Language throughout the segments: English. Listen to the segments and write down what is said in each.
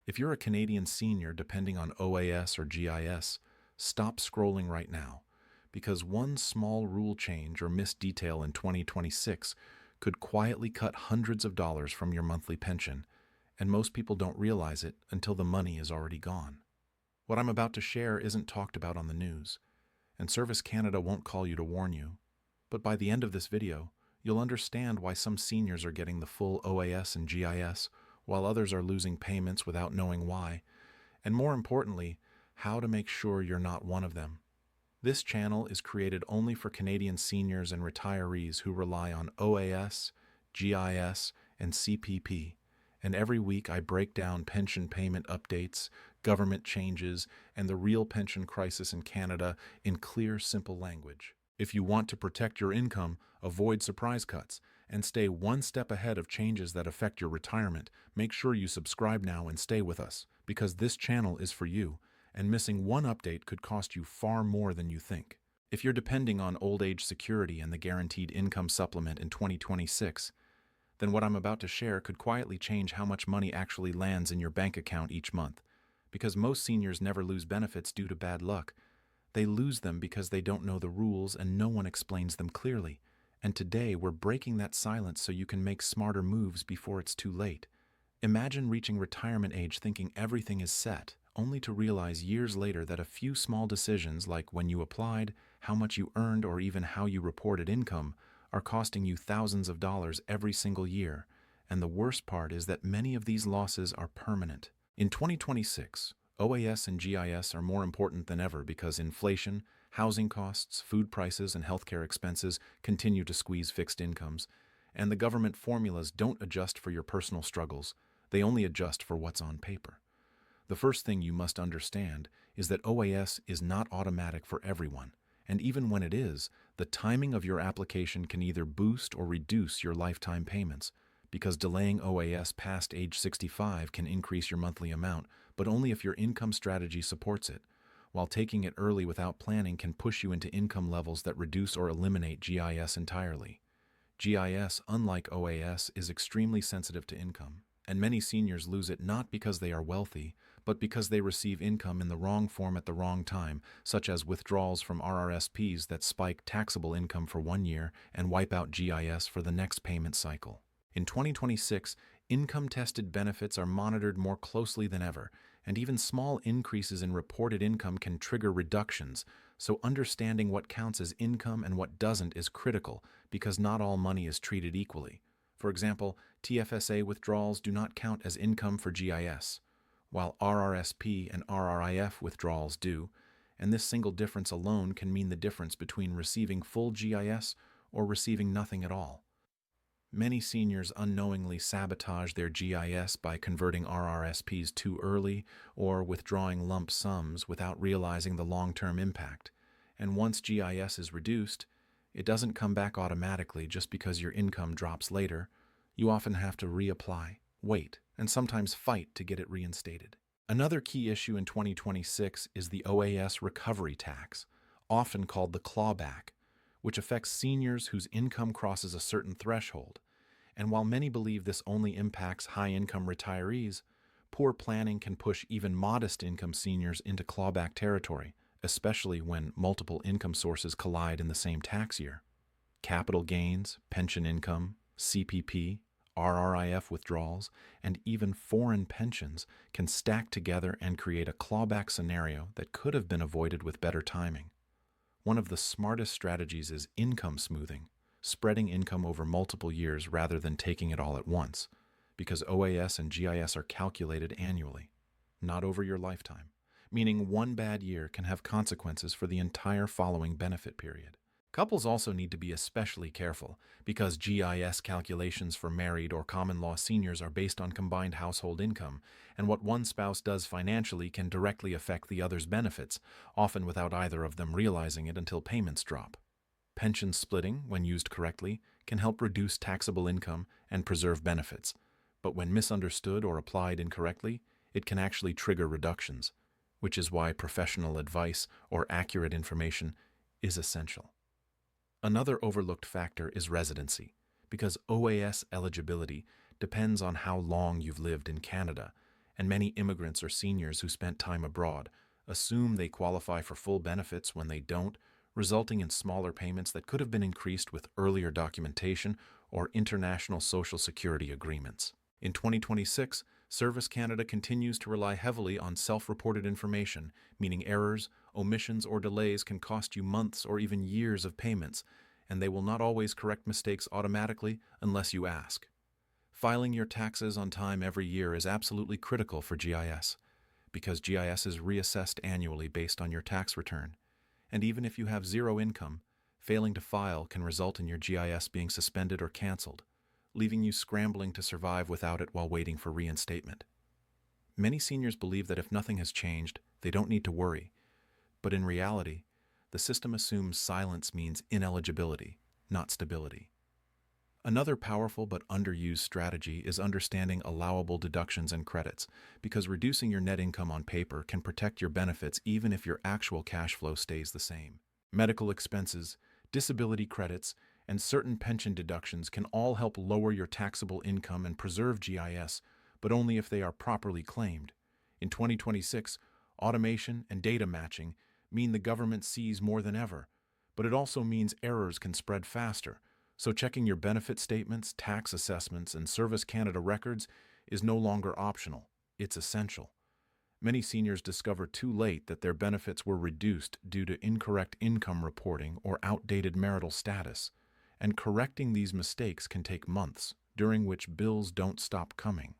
If you're a Canadian senior depending on OAS or GIS, stop scrolling right now, because one small rule change or missed detail in 2026 could quietly cut hundreds of dollars from your monthly pension, and most people don't realize it until the money is already gone. What I'm about to share isn't talked about on the news, and Service Canada won't call you to warn you. But by the end of this video, you'll understand why some seniors are getting the full OAS and GIS, while others are losing payments without knowing why, and more importantly, how to make sure you're not one of them. This channel is created only for Canadian seniors and retirees who rely on OAS, GIS, and CPP, and every week I break down pension payment updates, government changes, and the real pension crisis in Canada in clear, simple language. If you want to protect your income, avoid surprise cuts, and stay one step ahead of changes that affect your retirement, make sure you subscribe now and stay with us, because this channel is for you, and missing one update could cost you far more than you think. If you're depending on old age security and the guaranteed income supplement in 2026, then what I'm about to share could quietly change how much money actually lands in your bank account each month, because most seniors never lose benefits due to bad luck. They lose them because they don't know the rules and no one explains them clearly. And today we're breaking that silence so you can make smarter moves before it's too late. Imagine reaching retirement age thinking everything is set, only to realize years later that a few small decisions like when you applied, how much you earned, or even how you reported income are costing you thousands of dollars every single year. And the worst part is that many of these losses are permanent. In 2026, OAS and GIS are more important than ever because inflation, housing costs, food prices, and healthcare expenses continue to squeeze fixed incomes, and the government formulas don't adjust for your personal struggles, they only adjust for what's on paper. The first thing you must understand is that OAS is not automatic for everyone, and even when it is, the timing of your application can either boost or reduce your lifetime payments, because delaying OAS past age 65 can increase your monthly amount, but only if your income strategy supports it, while taking it early without planning can push you into income levels that reduce or eliminate GIS entirely. GIS, unlike OAS, is extremely sensitive to income, and many seniors lose it not because they are wealthy, but because they receive income in the wrong form at the wrong time, such as withdrawals from RRSPs that spike taxable income for 1 year and wipe out GIS for the next payment cycle. In 2026, income-tested benefits are monitored more closely than ever, and even small increases in reported income can trigger reductions, so understanding what counts as income and what doesn't is critical, because not all money is treated equally. For example, TFSA withdrawals do not count as income for GIS, while RRSP and RRIF withdrawals do, and this single difference alone can mean the difference between receiving full GIS or receiving nothing at all. Many seniors unknowingly sabotage their GIS by converting RRSPs too early or withdrawing lump sums without realizing the long-term impact. And once GIS is reduced, it doesn't come back automatically just because your income drops later. You often have to reapply, wait, and sometimes fight to get it reinstated. Another key issue in 2026 is the OAS recovery tax, often called the clawback, which affects seniors whose income crosses a certain threshold. And while many believe this only impacts high-income retirees, poor planning can push even modest-income seniors into clawback territory, especially when multiple income sources collide in the same tax year. Capital gains, pension income, CPP, RRIF withdrawals, and even foreign pensions can stack together and create a clawback scenario that could have been avoided with better timing. One of the smartest strategies is income smoothing, spreading income over multiple years rather than taking it all at once, because OAS and GIS are calculated annually, not over your lifetime, meaning one bad year can have consequences for the entire following benefit period. Couples also need to be especially careful, because GIS calculations for married or common-law seniors are based on combined household income, and what one spouse does financially can directly affect the other's benefits, often without either of them realizing it until payments drop. Pension splitting, when used correctly, can help reduce taxable income and preserve benefits, but when misunderstood or applied incorrectly, it can actually trigger reductions, which is why professional advice or accurate information is essential. Another overlooked factor is residency, because OAS eligibility depends on how long you've lived in Canada, And many immigrants or seniors who spent time abroad assume they qualify for full benefits when they don't, resulting in smaller payments that could have been increased with earlier documentation or international Social Security agreements. In 2026, Service Canada continues to rely heavily on self-reported information, meaning errors, omissions, or delays can cost you months or even years of payments, and they will not always correct mistakes automatically unless you ask. Filing your taxes on time every year is absolutely critical for GIS, because GIS is reassessed annually based on your tax return. And even if you have zero income, failing to file can result in your GIS being suspended or canceled, leaving you scrambling to survive without it while waiting for reinstatement. Many seniors believe that if nothing has changed, they don't need to worry. But in reality, the system assumes silence means ineligibility, not stability. Another powerful but underused strategy is understanding allowable deductions and credits, because reducing your net income on paper can protect your benefits even if your actual cash flow stays the same. Medical expenses, disability credits, and certain pension deductions can all help lower your taxable income and preserve GIS, but only if they are properly claimed. In 2026, automation and data matching mean the government sees more than ever, but it also means errors can spread faster. So checking your benefit statements, tax assessments, and Service Canada records is no longer optional. It's essential. Many seniors discover too late that their benefits were reduced due to incorrect income reporting or outdated marital status, and correcting these mistakes can take months, during which bills don't stop coming.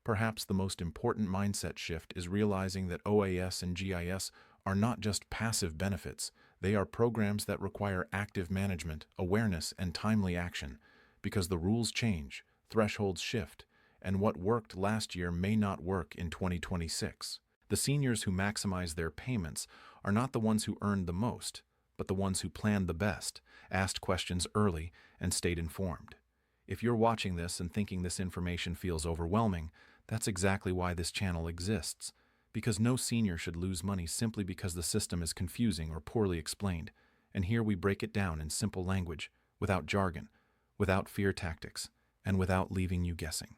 Perhaps the most important mindset shift is realizing that OAS and GIS are not just passive benefits, they are programs that require active management, awareness, and timely action, because the rules change, thresholds shift, and what worked last year may not work in 2026. The seniors who maximize their payments are not the ones who earned the most, but the ones who planned the best, asked questions early, and stayed informed. If you're watching this and thinking this information feels overwhelming, that's exactly why this channel exists, because no senior should lose money simply because the system is confusing or poorly explained. And here we break it down in simple language, without jargon, without fear tactics, and without leaving you guessing.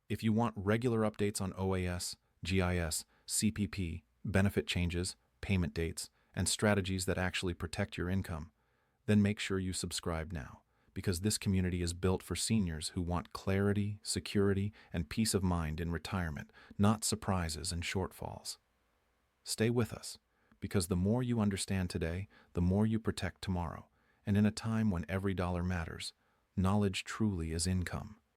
If you want regular updates on OAS, GIS, CPP, benefit changes, payment dates, and strategies that actually protect your income, then make sure you subscribe now, because this community is built for seniors who want clarity, security, and peace of mind in retirement, not surprises and shortfalls. Stay with us, because the more you understand today, the more you protect tomorrow, and in a time when every dollar matters, knowledge truly is income.